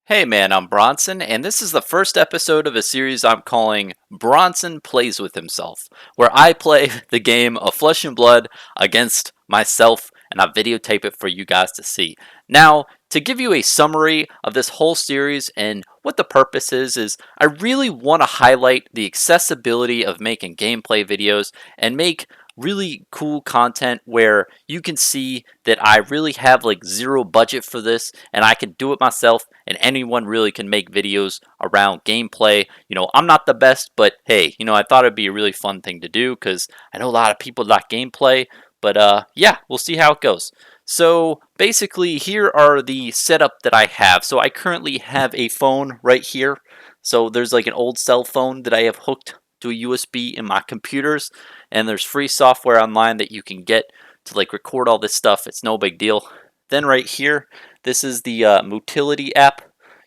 Hey man, I'm Bronson, and this is the first episode of a series I'm calling Bronson Plays with Himself, where I play the game of Flesh and Blood against myself, and I videotape it for you guys to see. Now, to give you a summary of this whole series and what the purpose is I really want to highlight the accessibility of making gameplay videos and make really cool content where you can see that I really have like zero budget for this and I can do it myself and anyone really can make videos around gameplay. I'm not the best, but hey, I thought it'd be a really fun thing to do because I know a lot of people like gameplay, but yeah, we'll see how it goes. So basically here are the setup that I have. So I currently have a phone right here. So there's like an old cell phone that I have hooked to a USB in my computers, and there's free software online that you can get to like record all this stuff. It's no big deal. Then right here, this is the Motility app.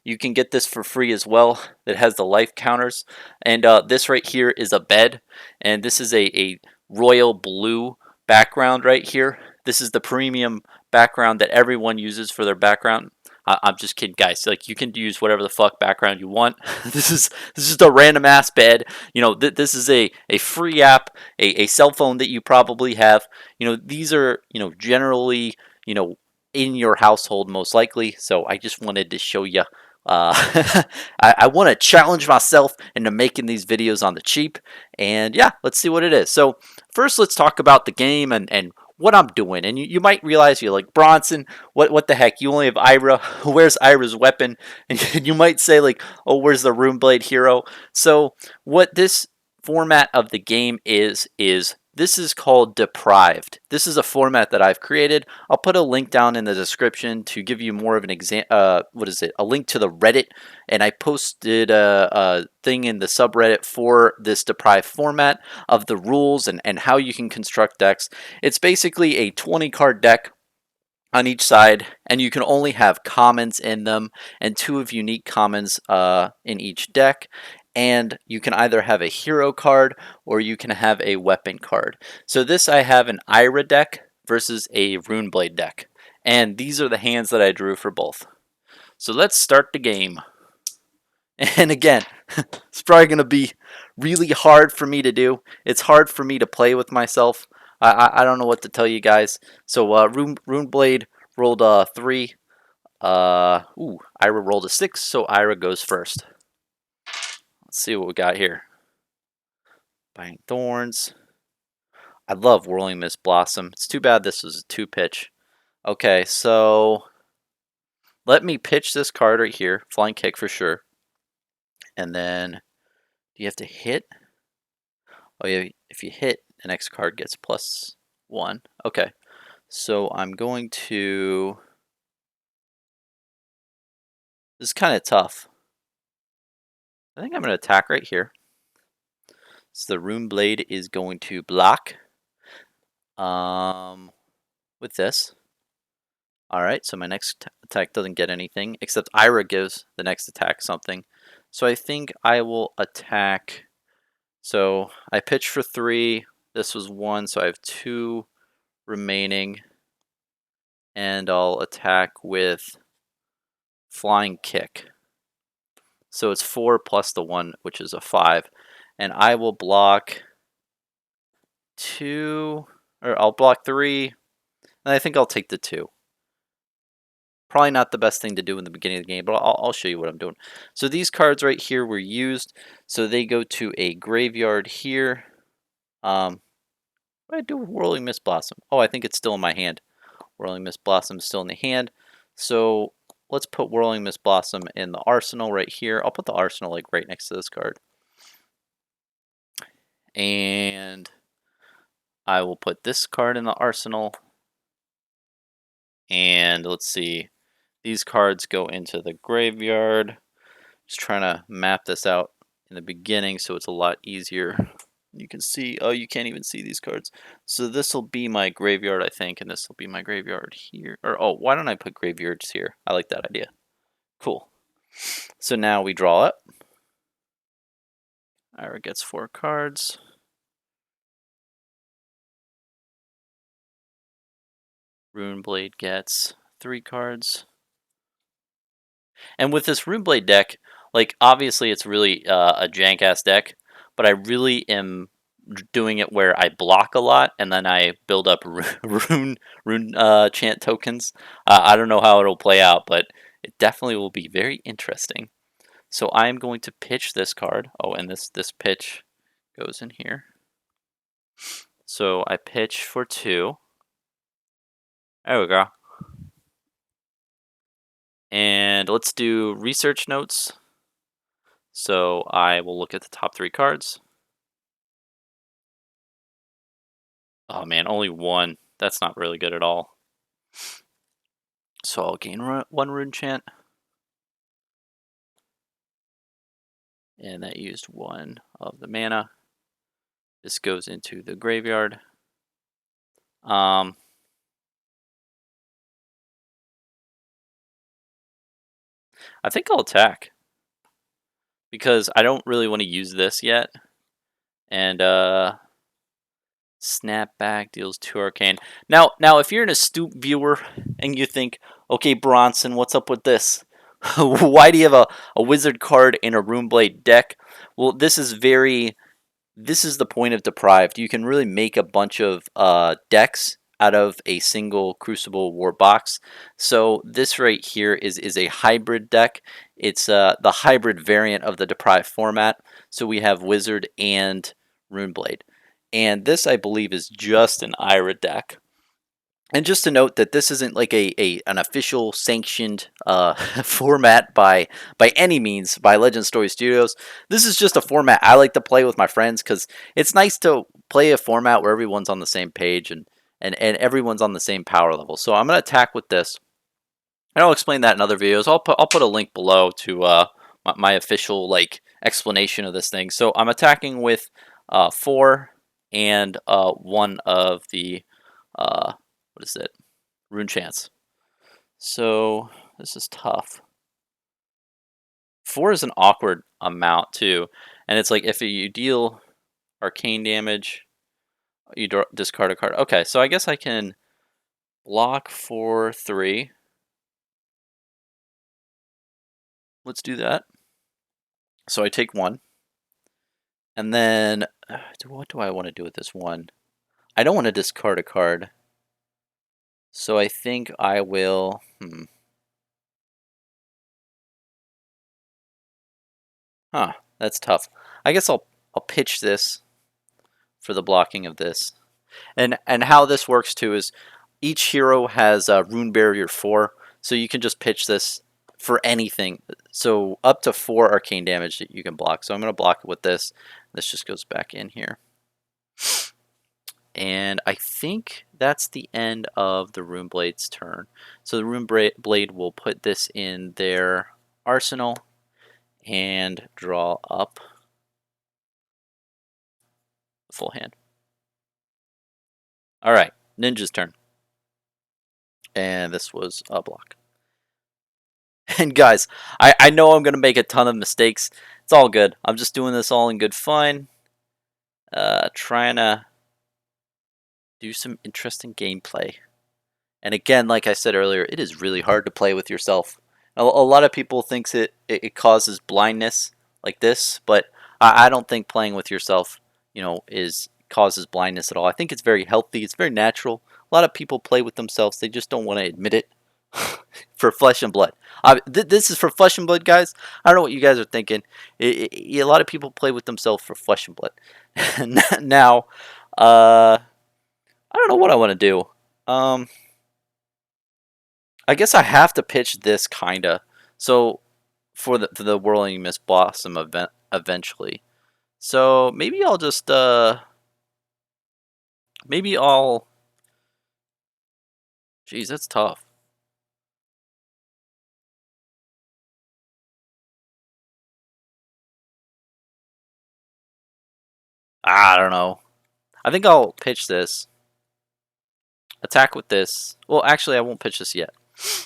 You can get this for free as well. It has the life counters. And this right here is a bed. And this is a royal blue background right here. This is the premium background that everyone uses for their background. I'm just kidding, guys. Like, you can use whatever the fuck background you want. This is just a random ass bed. This is a free app, a cell phone that you probably have. These are generally you know in your household most likely. So I just wanted to show you. I want to challenge myself into making these videos on the cheap, and yeah, let's see what it is. So first, let's talk about the game and what I'm doing. And you might realize you're like, Bronson, what the heck? You only have Ira. Where's Ira's weapon? And you might say like, oh, where's the Runeblade hero? So what this format of the game is this is called Deprived. This is a format that I've created. I'll put a link down in the description to give you more of an what is it? A link to the Reddit, and I posted a thing in the subreddit for this Deprived format of the rules and how you can construct decks. It's basically a 20 card deck on each side, and you can only have commons in them and two of unique commons in each deck. And you can either have a hero card or you can have a weapon card. So this I have an Ira deck versus a Runeblade deck. And these are the hands that I drew for both. So let's start the game. And again, it's probably going to be really hard for me to do. It's hard for me to play with myself. I don't know what to tell you guys. So Runeblade rolled a 3. Ira rolled a 6, so Ira goes first. Let's see what we got here. Biting Thorns. I love Whirling Mist Blossom. It's too bad this was a 2-pitch. Okay, so let me pitch this card right here. Flying Kick for sure. And then, do you have to hit? Oh yeah, if you hit, the next card gets +1. Okay, so I'm going to... This is kind of tough. I think I'm going to attack right here. So the Rune Blade is going to block with this. Alright, so my next attack doesn't get anything, except Ira gives the next attack something. So I think I will attack... So I pitched for 3, this was 1, so I have 2 remaining. And I'll attack with Flying Kick. So it's 4 plus the 1, which is a 5. And I will block 2, or I'll block 3, and I think I'll take the 2. Probably not the best thing to do in the beginning of the game, but I'll show you what I'm doing. So these cards right here were used, so they go to a graveyard here. What do I do with Whirling Mist Blossom? Oh, I think it's still in my hand. Whirling Mist Blossom is still in the hand. So let's put Whirling Mist Blossom in the arsenal right here. I'll put the arsenal like right next to this card. And I will put this card in the arsenal. And let's see. These cards go into the graveyard. Just trying to map this out in the beginning so it's a lot easier. You can see, oh, you can't even see these cards. So this will be my graveyard, I think, and this will be my graveyard here. Or, oh, why don't I put graveyards here? I like that idea. Cool. So now we draw it. Ira gets 4 cards. Runeblade gets 3 cards. And with this Runeblade deck, like obviously it's really a jank ass deck, but I really am doing it where I block a lot and then I build up rune chant tokens. I don't know how it'll play out, but it definitely will be very interesting. So I'm going to pitch this card. Oh, and this pitch goes in here. So I pitch for 2. There we go. And let's do research notes. So I will look at the top 3 cards. Oh man, only 1. That's not really good at all. So I'll gain 1 rune chant. And that used 1 of the mana. This goes into the graveyard. I think I'll attack. Because I don't really want to use this yet. And Snapback deals 2 arcane. Now, if you're an astute viewer and you think, okay, Bronson, what's up with this? Why do you have a wizard card in a Runeblade deck? Well, this is the point of Deprived. You can really make a bunch of decks out of a single Crucible War box. So this right here is a hybrid deck. It's the hybrid variant of the Deprived format. So we have Wizard and Runeblade. And this, I believe, is just an Ira deck. And just to note that this isn't like an official sanctioned format by any means by Legend Story Studios. This is just a format I like to play with my friends because it's nice to play a format where everyone's on the same page and everyone's on the same power level. So I'm going to attack with this. And I'll explain that in other videos. I'll put a link below to my official like explanation of this thing. So I'm attacking with 4 and 1 of the what is it? Rune chance. So this is tough. 4 is an awkward amount too, and it's like if you deal arcane damage, you discard a card. Okay, so I guess I can block for 3. Let's do that. So I take 1, and then what do I want to do with this 1? I don't want to discard a card. So I think I will. Huh, that's tough. I guess I'll pitch this for the blocking of this. And how this works too is each hero has a rune barrier 4, so you can just pitch this for anything. So up to 4 arcane damage that you can block. So I'm going to block it with this. This just goes back in here. And I think that's the end of the Runeblade's turn. So the Runeblade will put this in their arsenal and draw up the full hand. Alright, Ninja's turn. And this was a block. And guys, I know I'm going to make a ton of mistakes. It's all good. I'm just doing this all in good fun. Trying to do some interesting gameplay. And again, like I said earlier, it is really hard to play with yourself. A lot of people thinks it causes blindness like this, but I don't think playing with yourself, causes blindness at all. I think it's very healthy. It's very natural. A lot of people play with themselves. They just don't want to admit it. For Flesh and Blood. This is for Flesh and Blood, guys. I don't know what you guys are thinking. A lot of people play with themselves for Flesh and Blood. Now, I don't know what I want to do. I guess I have to pitch this kinda. So for the Whirling Mist Blossom event eventually. So maybe I'll just maybe I'll. Jeez, that's tough. I don't know. I think I'll pitch this. Attack with this. Well, actually, I won't pitch this yet.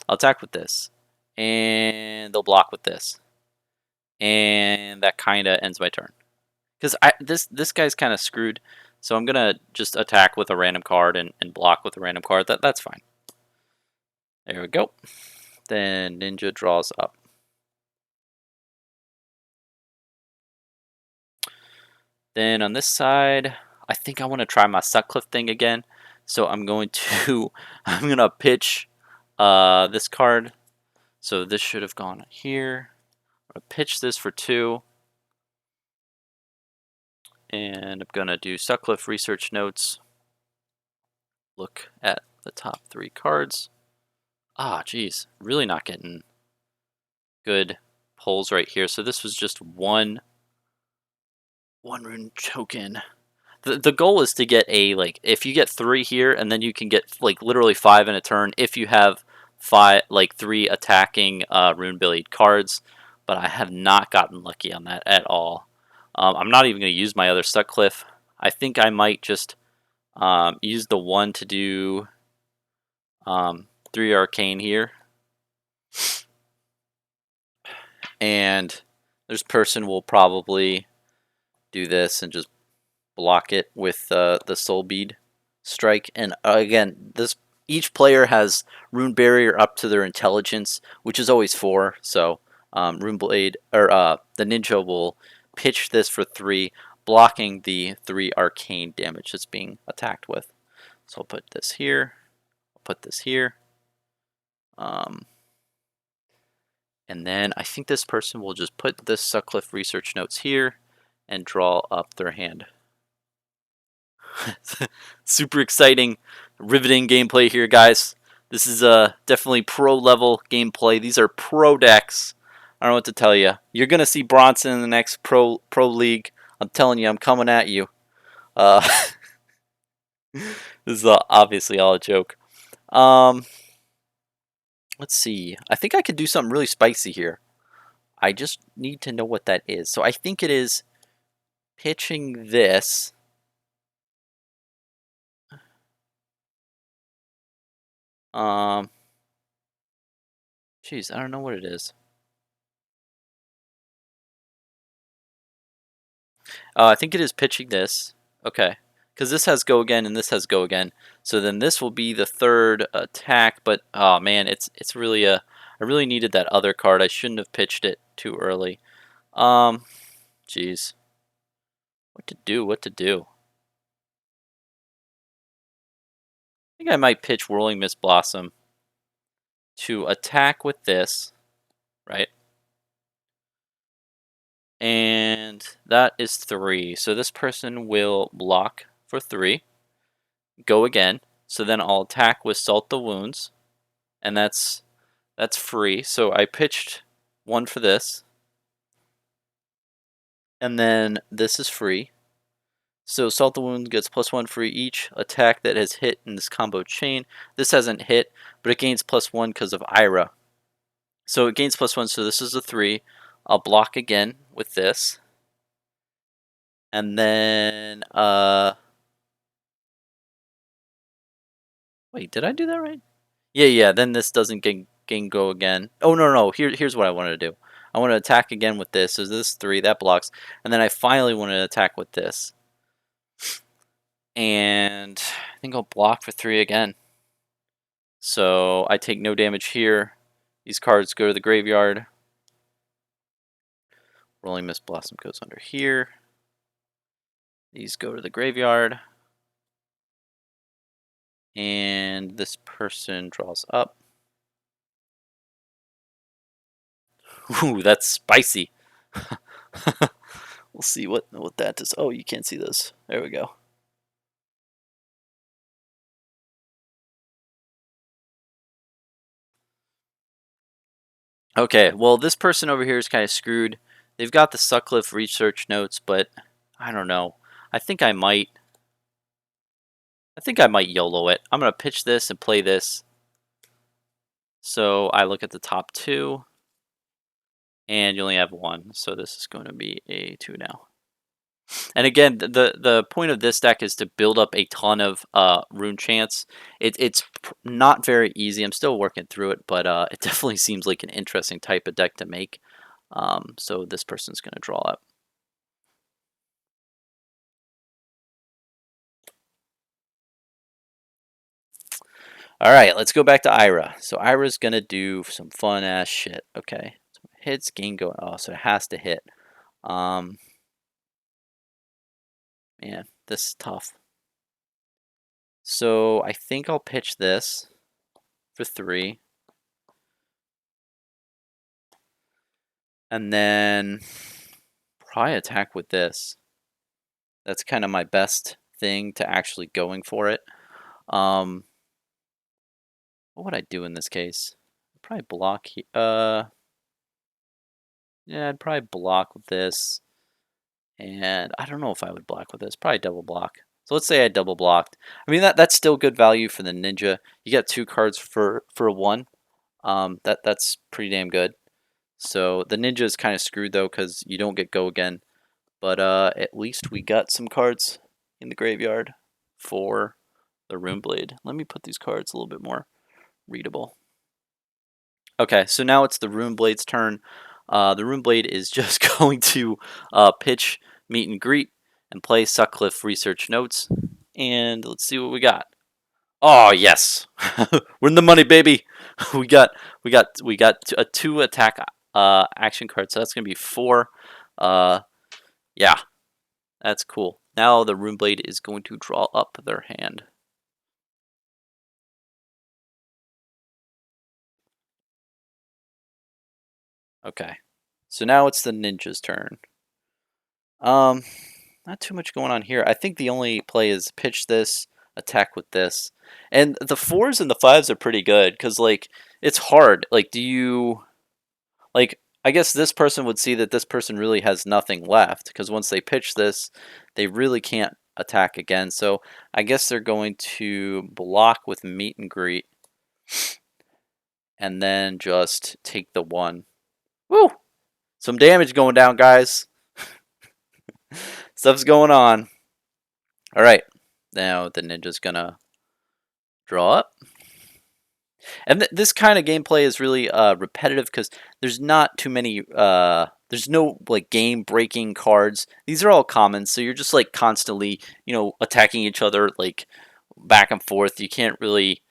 I'll attack with this. And they'll block with this. And that kind of ends my turn. Because this guy's kind of screwed. So I'm going to just attack with a random card and block with a random card. That's fine. There we go. Then Ninja draws up. Then on this side, I think I want to try my Sutcliffe thing again. So I'm going to I'm gonna pitch this card. So this should have gone here. I'm gonna pitch this for 2. And I'm gonna do Sutcliffe research notes. Look at the top 3 cards. Ah, geez, really not getting good pulls right here. So this was just one rune token. The goal is to get a, like, if you get 3 here, and then you can get like literally 5 in a turn if you have 3 attacking rune ability cards. But I have not gotten lucky on that at all. I'm not even going to use my other Sutcliffe. I think I might just use the 1 to do 3 arcane here. And this person will probably do this and just block it with the soul bead strike. And again, each player has rune barrier up to their intelligence, which is always 4. So rune blade, or the ninja will pitch this for 3, blocking the 3 arcane damage that's being attacked with. So I'll put this here. I'll put this here. And then I think this person will just put this Sutcliffe research notes here and draw up their hand. Super exciting, riveting gameplay here, guys. This is definitely pro level gameplay. These are pro decks. I don't know what to tell you. You're gonna see Bronson in the next pro league. I'm telling you, I'm coming at you. Uh, this is obviously all a joke. Let's see. I think I could do something really spicy here. I just need to know what that is. So I think it is pitching this. Geez, I don't know what it is. I think it is pitching this. Okay. Because this has go again and this has go again. So then this will be the 3rd attack. But, oh man, it's really a... I really needed that other card. I shouldn't have pitched it too early. Jeez. What to do, what to do. I think I might pitch Whirling Mist Blossom to attack with this, right? And that is 3. So this person will block for 3. Go again. So then I'll attack with Salt the Wounds. And that's free. So I pitched 1 for this. And then this is free. So Salt the Wounds gets +1 for each attack that has hit in this combo chain. This hasn't hit, but it gains +1 because of Ira. So it gains +1, so this is a 3. I'll block again with this. And then, wait, did I do that right? Yeah, then this doesn't go again. Oh, no, here's what I wanted to do. I want to attack again with this. So this is 3, that blocks. And then I finally want to attack with this. And I think I'll block for 3 again. So I take no damage here. These cards go to the graveyard. Rolling Mist Blossom goes under here. These go to the graveyard. And this person draws up. Ooh, that's spicy. We'll see what that does. Oh, you can't see this. There we go. Okay, well, this person over here is kind of screwed. They've got the Sutcliffe research notes, but I don't know. I think I might YOLO it. I'm going to pitch this and play this. So I look at the top 2, and you only have 1. So this is going to be a 2 now. And again, the point of this deck is to build up a ton of rune chance. It's not very easy. I'm still working through it, but it definitely seems like an interesting type of deck to make. So this person's going to draw up. All right, let's go back to Ira. So Ira's going to do some fun ass shit. Okay, so hits, gain going. Oh, so it has to hit. Man, this is tough. So I think I'll pitch this for 3. And then probably attack with this. That's kind of my best thing to actually going for it. What would I do in this case? Probably block. Yeah, I'd probably block with this. And I don't know if I would block with this. Probably double block. So let's say I double blocked. I mean that's still good value for the ninja. You get 2 cards for 1. That's pretty damn good. So the ninja is kind of screwed though because you don't get go again. But at least we got some cards in the graveyard for the Rune Blade. Let me put these cards a little bit more readable. Okay, so now it's the Rune Blade's turn. The Rune Blade is just going to pitch Meet and Greet and play Sutcliffe Research Notes. And let's see what we got. Oh yes, we're in the money, baby. we got a 2 attack action card, so that's gonna be 4. Yeah, that's cool. Now the Rune Blade is going to draw up their hand. Okay, so now it's the ninja's turn. Not too much going on here. I think the only play is pitch this, attack with this, and the 4s and the 5s are pretty good because like it's hard. Like, do you like? I guess this person would see that this person really has nothing left because once they pitch this, they really can't attack again. So I guess they're going to block with Meet and Greet, and then just take the 1. Woo! Some damage going down, guys. Stuff's going on. All right, now the ninja's gonna draw up. And this kind of gameplay is really repetitive because there's not too many. There's no like game-breaking cards. These are all commons, so you're just like constantly, attacking each other like back and forth. You can't really,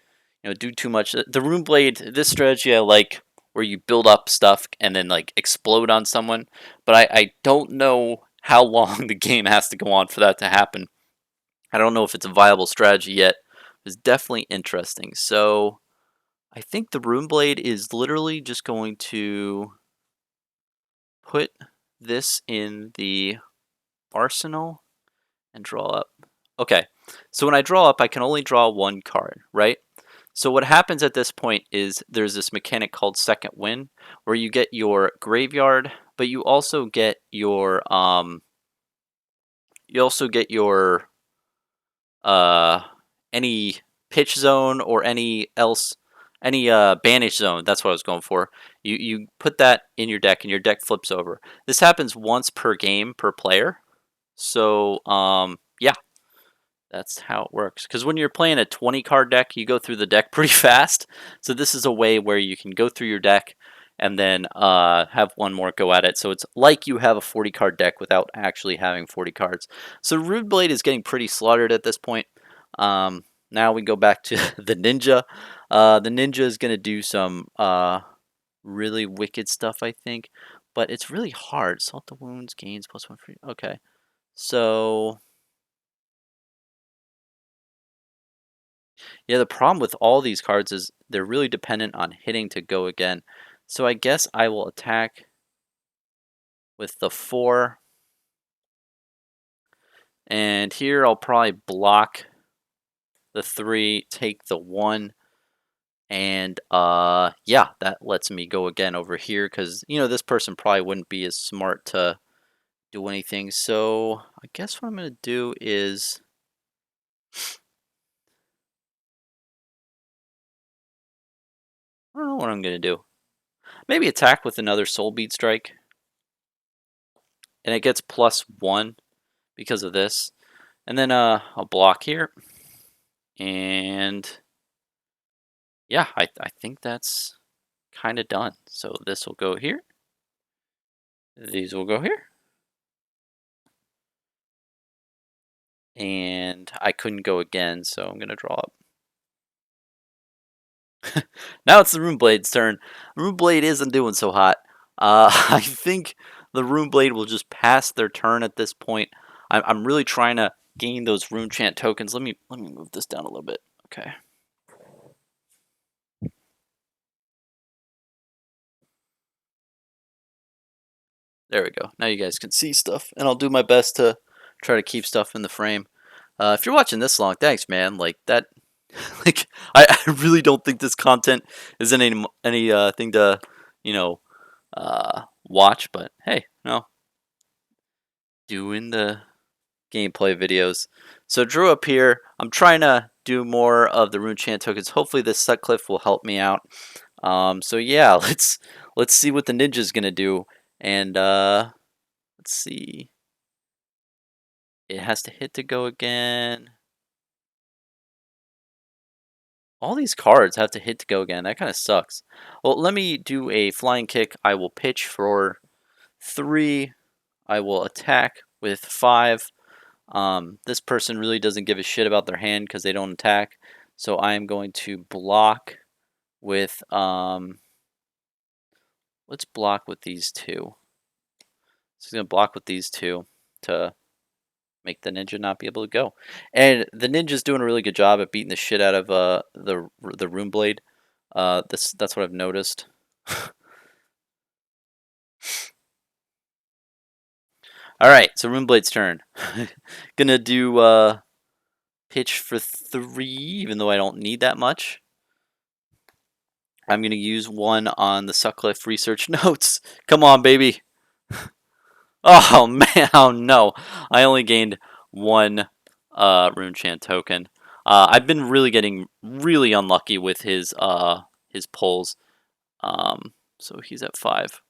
do too much. The Rune Blade, this strategy I like, where you build up stuff and then like explode on someone. But I don't know how long the game has to go on for that to happen. I don't know if it's a viable strategy yet. It's definitely interesting. So I think the Rune Blade is literally just going to put this in the arsenal and draw up. Okay, so when I draw up, I can only draw 1 card, right? So what happens at this point is there's this mechanic called Second Wind, where you get your graveyard, but you also get your any pitch zone or any banish zone. That's what I was going for. You put that in your deck and your deck flips over. This happens once per game per player. So yeah, that's how it works. Because when you're playing a 20 card deck, you go through the deck pretty fast. So this is a way where you can go through your deck and then have one more go at it. So it's like you have a 40 card deck without actually having 40 cards. So Rune Blade is getting pretty slaughtered at this point. Now we go back to the ninja. The ninja is going to do some really wicked stuff, I think. But it's really hard. Salt the wounds, gains +1 free. Okay. So yeah, the problem with all these cards is they're really dependent on hitting to go again. So I guess I will attack with the 4. And here I'll probably block the 3, take the 1. And yeah, that lets me go again over here because, this person probably wouldn't be as smart to do anything. So I guess what I'm going to do is I don't know what I'm going to do. Maybe attack with another Soul Beat Strike. And it gets +1 because of this. And then I'll block here. And yeah, I think that's kind of done. So this will go here. These will go here. And I couldn't go again, so I'm going to draw up. Now it's the Rune Blade's turn. Rune Blade isn't doing so hot. I think the Rune Blade will just pass their turn at this point. I'm really trying to gain those rune chant tokens. Let me move this down a little bit. Okay. There we go. Now you guys can see stuff, and I'll do my best to try to keep stuff in the frame. If you're watching this long, thanks, man. Like that, like I really don't think this content is any thing to watch, but hey, no, doing the gameplay videos. So Drew up here. I'm trying to do more of the rune chant tokens. Hopefully this Sutcliffe will help me out. So yeah, let's see what the ninja's gonna do, and let's see. It has to hit to go again. All these cards have to hit to go again. That kind of sucks. Well, let me do a flying kick. I will pitch for 3. I will attack with 5. This person really doesn't give a shit about their hand because they don't attack. So I am going to block with, let's block with these 2. So he's going to block with these 2 to make the ninja not be able to go. And the ninja's doing a really good job at beating the shit out of the rune blade. That's what I've noticed. All right, so rune blade's turn. Gonna do pitch for 3, even though I don't need that much. I'm gonna use 1 on the Sutcliffe research notes. Come on, baby. Oh man, oh no! I only gained 1 rune chant token. I've been really getting really unlucky with his pulls. So he's at 5.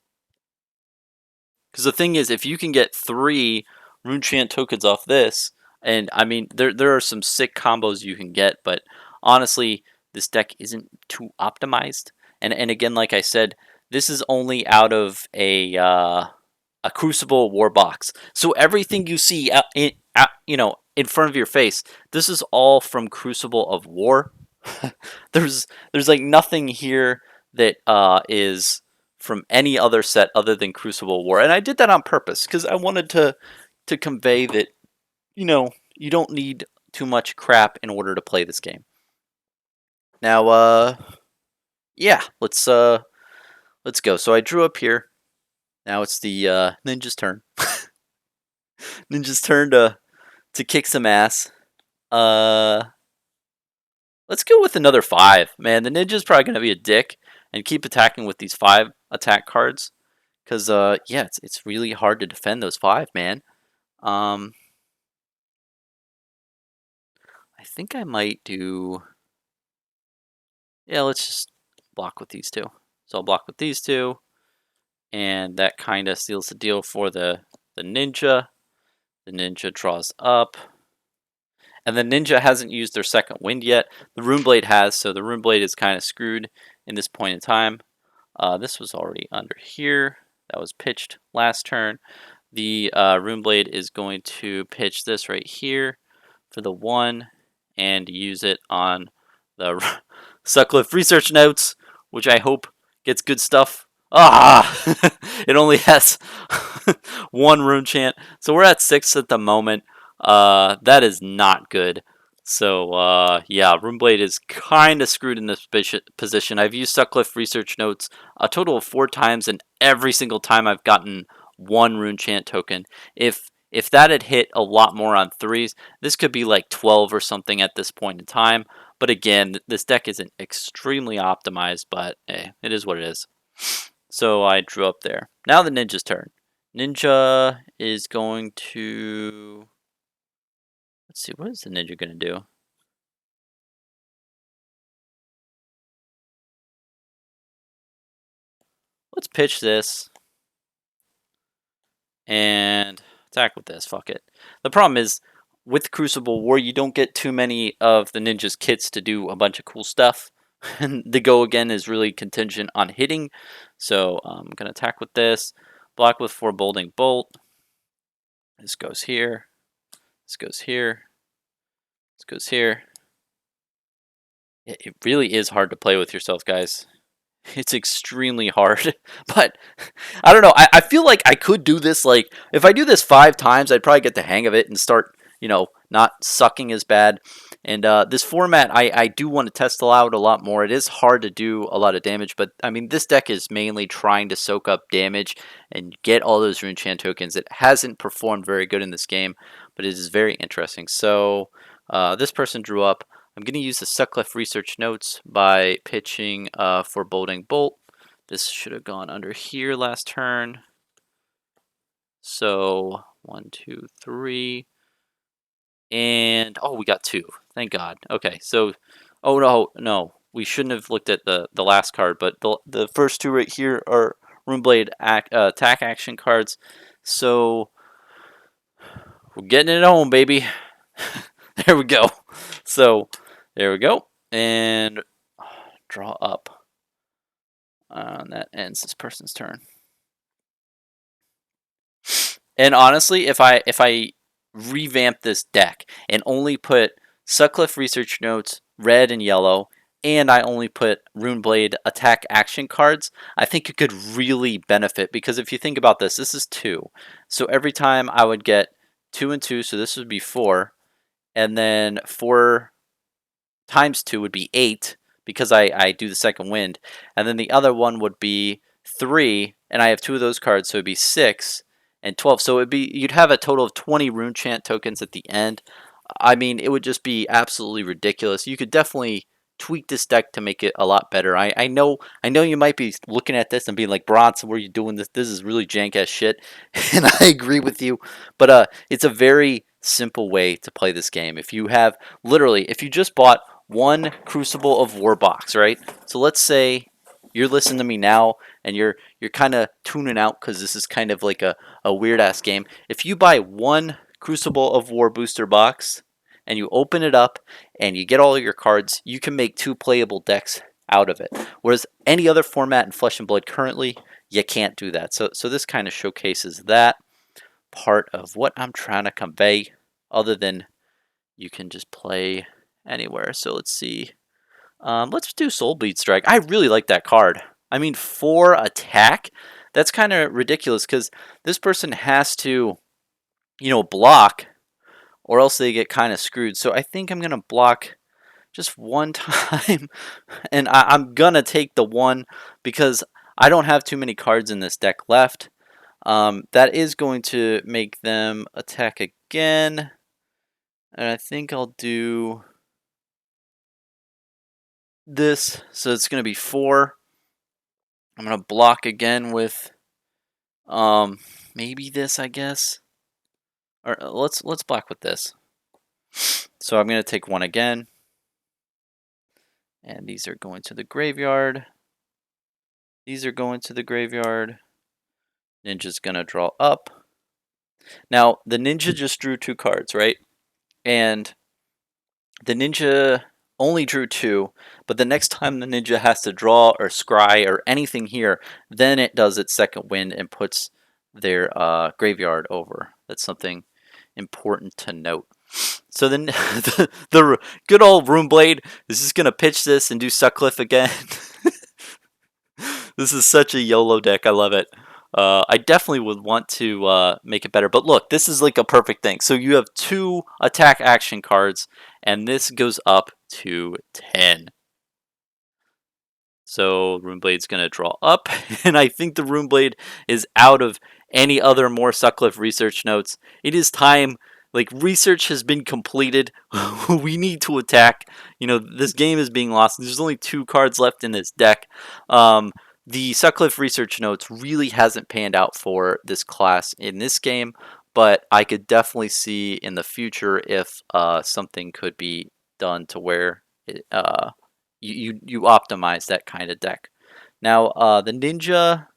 Because the thing is, if you can get 3 rune chant tokens off this, and I mean there are some sick combos you can get, but honestly, this deck isn't too optimized. And again, like I said, this is only out of a Crucible War box. So everything you see in front of your face, this is all from Crucible of War. there's like nothing here that is from any other set other than Crucible War, and I did that on purpose because I wanted to convey that you don't need too much crap in order to play this game. Now, yeah, let's go. So I drew up here. Now it's the ninja's turn. Ninja's turn to kick some ass. Let's go with another 5. Man, the ninja's probably gonna be a dick and keep attacking with these 5 attack cards. Cause yeah, it's really hard to defend those 5, man. I think I might do. Yeah, let's just block with these 2. So I'll block with these 2. And that kind of seals the deal for the ninja. The ninja draws up. And the ninja hasn't used their second wind yet. The rune blade has, so the rune blade is kind of screwed in this point in time. This was already under here. That was pitched last turn. The rune blade is going to pitch this right here for the 1 and use it on the Sutcliffe research notes, which I hope gets good stuff. It only has 1 rune chant, so we're at 6 at the moment. That is not good. So yeah, Runeblade is kind of screwed in this position. I've used Sutcliffe research notes a total of 4 times, and every single time I've gotten 1 rune chant token. If that had hit a lot more on 3s, this could be like 12 or something at this point in time. But again, this deck isn't extremely optimized, but hey, it is what it is. So I drew up there. Now the ninja's turn. Ninja is going to... Let's see, what is the ninja going to do? Let's pitch this. And attack with this, fuck it. The problem is, with Crucible War, you don't get too many of the ninja's kits to do a bunch of cool stuff. And the go again is really contingent on hitting. So I'm going to attack with this. Block with Foreboding Bolt. This goes here. This goes here. This goes here. It really is hard to play with yourself, guys. It's extremely hard. But I don't know. I feel like I could do this. Like, if I do this 5 times, I'd probably get the hang of it and start not sucking as bad. And this format, I do want to test out a lot more. It is hard to do a lot of damage, but I mean, this deck is mainly trying to soak up damage and get all those rune chant tokens. It hasn't performed very good in this game, but it is very interesting. So this person drew up. I'm going to use the Sutcliffe research notes by pitching for Bolting Bolt. This should have gone under here last turn. So 1, 2, 3. And oh, we got 2. Thank God. Okay, so no, we shouldn't have looked at the last card, but the first 2 right here are Runeblade attack action cards. So we're getting it home, baby. There we go. So there we go, and draw up. And that ends this person's turn. And honestly, if I revamp this deck and only put Sutcliffe research notes red and yellow, and I only put Runeblade attack action cards, I think it could really benefit, because if you think about this, this is 2. So every time I would get 2 and 2, so this would be 4, and then 4 times 2 would be 8, because I do the second wind, and then the other one would be 3, and I have 2 of those cards, so it'd be 6 and 12. So you'd have a total of 20 rune chant tokens at the end. I mean, it would just be absolutely ridiculous. You could definitely tweak this deck to make it a lot better. I know you might be looking at this and being like, Bronson, where are you doing this? This is really jank ass shit. And I agree with you. But it's a very simple way to play this game. If you have literally, if you just bought one Crucible of War box, right? So let's say you're listening to me now and you're kind of tuning out because this is kind of like a weird ass game. If you buy one Crucible of War booster box and you open it up and you get all of your cards, you can make 2 playable decks out of it. Whereas any other format in Flesh and Blood currently, you can't do that. So this kind of showcases that part of what I'm trying to convey, other than you can just play anywhere. So let's see. Let's do Soulbleed Strike. I really like that card. I mean, 4 attack? That's kind of ridiculous because this person has to, block, or else they get kind of screwed. So I think I'm going to block just 1 time, and I'm going to take the 1 because I don't have too many cards in this deck left. That is going to make them attack again, and I think I'll do this, so it's going to be 4. I'm going to block again with maybe this, I guess. Or let's block with this. So I'm going to take 1 again. And these are going to the graveyard. These are going to the graveyard. Ninja's going to draw up. Now, the ninja just drew 2 cards, right? And the ninja only drew 2, but the next time the ninja has to draw or scry or anything here, then it does its second wind and puts their graveyard over. That's something important to note. So then the good old Runeblade is just going to pitch this and do Sutcliffe again. This is such a YOLO deck. I love it. I definitely would want to make it better. But look, this is like a perfect thing. So you have 2 attack action cards, and this goes up to 10. So Runeblade's going to draw up, and I think the Runeblade is out of any other more Sutcliffe research notes. It is time. Like, research has been completed. We need to attack. This game is being lost. There's only 2 cards left in this deck. The Sutcliffe research notes really hasn't panned out for this class in this game, but I could definitely see in the future if something could be done to where it, you optimize that kind of deck. Now, the ninja,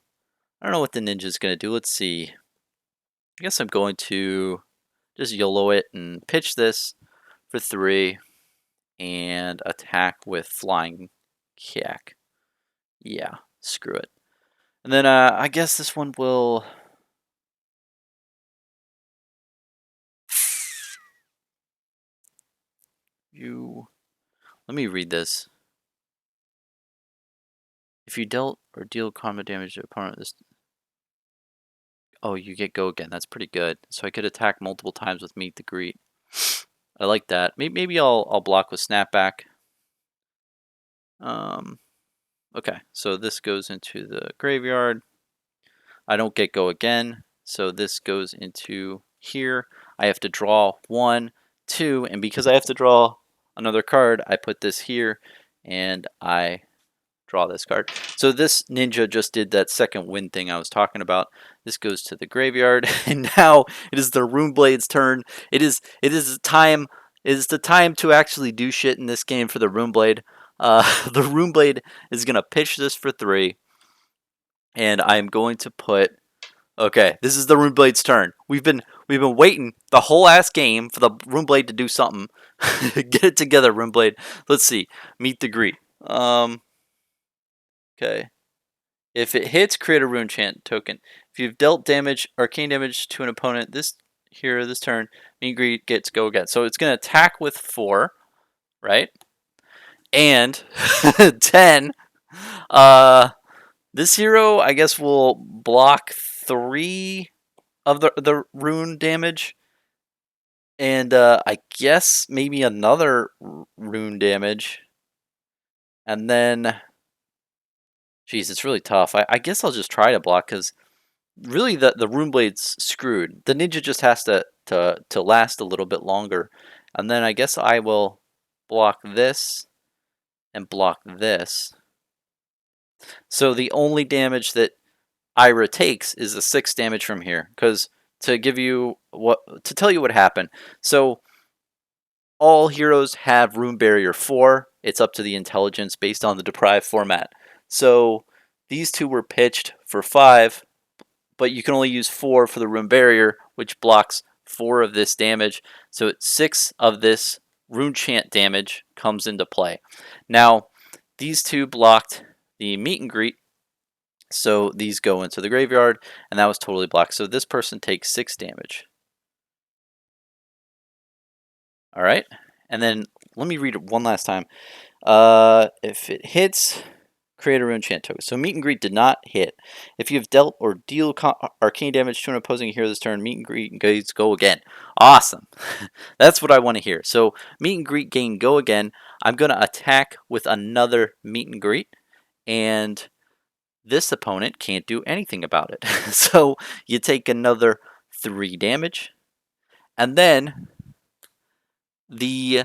I don't know what the ninja is going to do. Let's see. I guess I'm going to just YOLO it and pitch this for 3 and attack with Flying Kick. Yeah, screw it. And then I guess this one will... Let me read this. If you dealt or deal combat damage to your opponent, this... Oh, you get go again. That's pretty good. So I could attack multiple times with Meet the Greet. I like that. Maybe I'll block with snapback. Okay, so this goes into the graveyard. I don't get go again, so this goes into here. I have to draw 1, 2, and because I have to draw another card, I put this here, and I draw this card. So this ninja just did that second wind thing I was talking about. This goes to the graveyard, and now it is the Runeblade's turn. It is the time to actually do shit in this game for the Runeblade. The Runeblade is gonna pitch this for 3, and I'm going to put. Okay, this is the Runeblade's turn. We've been waiting the whole ass game for the Runeblade to do something. Get it together, Runeblade. Let's see. Meet the greet. Okay. If it hits, create a rune chant token. If you've dealt damage, arcane damage to an opponent this turn, meet and greet gets go again. So it's gonna attack with 4, right? And 10. This hero, I guess, will block 3 of the rune damage, and I guess maybe another rune damage, and then, geez, it's really tough. I guess I'll just try to block because really the Runeblade's screwed. The ninja just has to last a little bit longer, and then I guess I will block this and block this. So the only damage that Ira takes is the 6 damage from here, because to tell you what happened. So all heroes have Rune Barrier 4. It's up to the intelligence based on the deprived format. So these two were pitched for 5, but you can only use 4 for the Rune Barrier, which blocks 4 of this damage. So 6 of this Rune Chant damage comes into play. Now, these two blocked the meet and greet, so these go into the graveyard, and that was totally blocked. So this person takes 6 damage. All right, and then let me read it one last time. If it hits, create a rune chant token. So meet and greet did not hit. If you have dealt or deal arcane damage to an opposing hero this turn, meet and greet gains go again. Awesome. That's what I want to hear. So meet and greet gain go again. I'm going to attack with another meet and greet, and this opponent can't do anything about it. So you take another 3 damage, and then the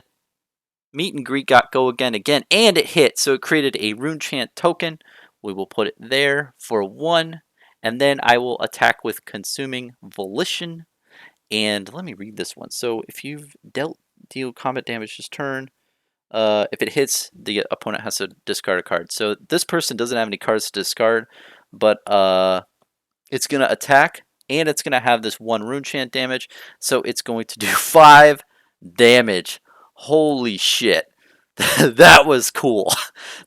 meet and greet got go again, and it hit. So it created a rune chant token. We will put it there for 1, and then I will attack with consuming volition. And let me read this one. So if you've deal combat damage this turn, if it hits, the opponent has to discard a card. So this person doesn't have any cards to discard, but it's going to attack, and it's going to have this 1 rune chant damage. So it's going to do 5 damage. Holy shit. That was cool.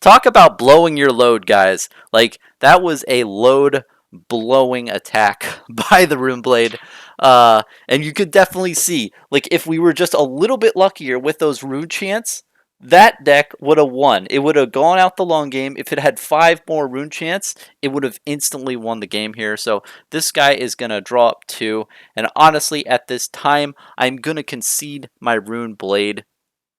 Talk about blowing your load, guys. Like, that was a load blowing attack by the Runeblade. And you could definitely see, like, if we were just a little bit luckier with those rune chants, that deck would have won. It would have gone out the long game. If it had 5 more rune chants, it would have instantly won the game here. So this guy is going to draw up 2. And honestly, at this time, I'm going to concede my Rune Blade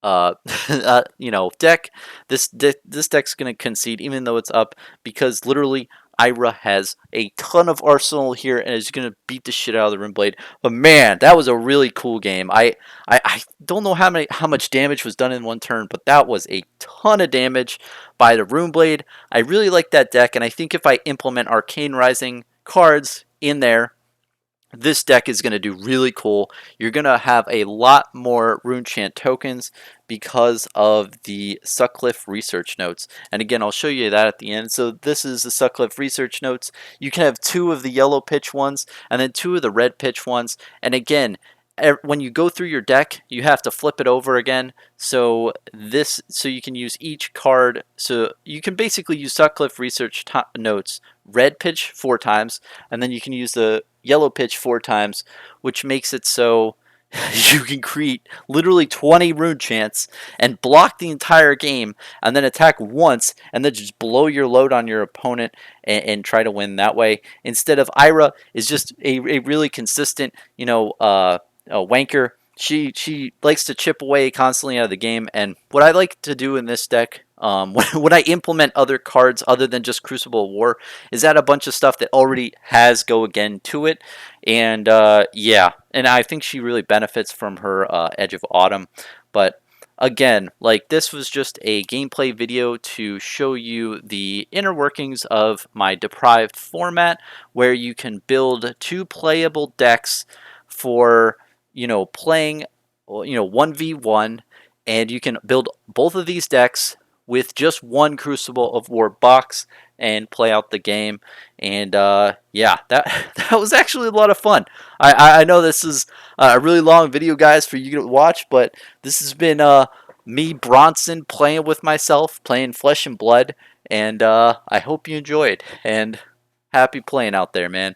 deck. This deck's going to concede even though it's up, because literally Ira has a ton of arsenal here and is going to beat the shit out of the Runeblade. But man, that was a really cool game. I don't know how much damage was done in one turn, but that was a ton of damage by the Runeblade. I really like that deck, and I think if I implement Arcane Rising cards in there, this deck is going to do really cool. You're going to have a lot more rune chant tokens because of the Sutcliffe research notes. And again, I'll show you that at the end. So this is the Sutcliffe research notes. You can have 2 of the yellow pitch ones and then 2 of the red pitch ones. And again, when you go through your deck, you have to flip it over again. So you can use each card. So you can basically use Sutcliffe research notes, red pitch 4 times, and then you can use the yellow pitch 4 times, which makes it so you can create literally 20 rune chants and block the entire game, and then attack once and then just blow your load on your opponent and try to win that way. Instead of Ira is just a really consistent, wanker. she likes to chip away constantly out of the game. And what I like to do in this deck, when I implement other cards other than just Crucible of War, is add a bunch of stuff that already has Go Again to it. And yeah, and I think she really benefits from her Edge of Autumn. But again, like, this was just a gameplay video to show you the inner workings of my deprived format, where you can build 2 playable decks for, playing, 1v1, and you can build both of these decks with just 1 Crucible of War box and play out the game. And yeah, that that was actually a lot of fun. I know this is a really long video, guys, for you to watch, but this has been me, Bronson, playing with myself, playing Flesh and Blood, and I hope you enjoyed, and happy playing out there, man.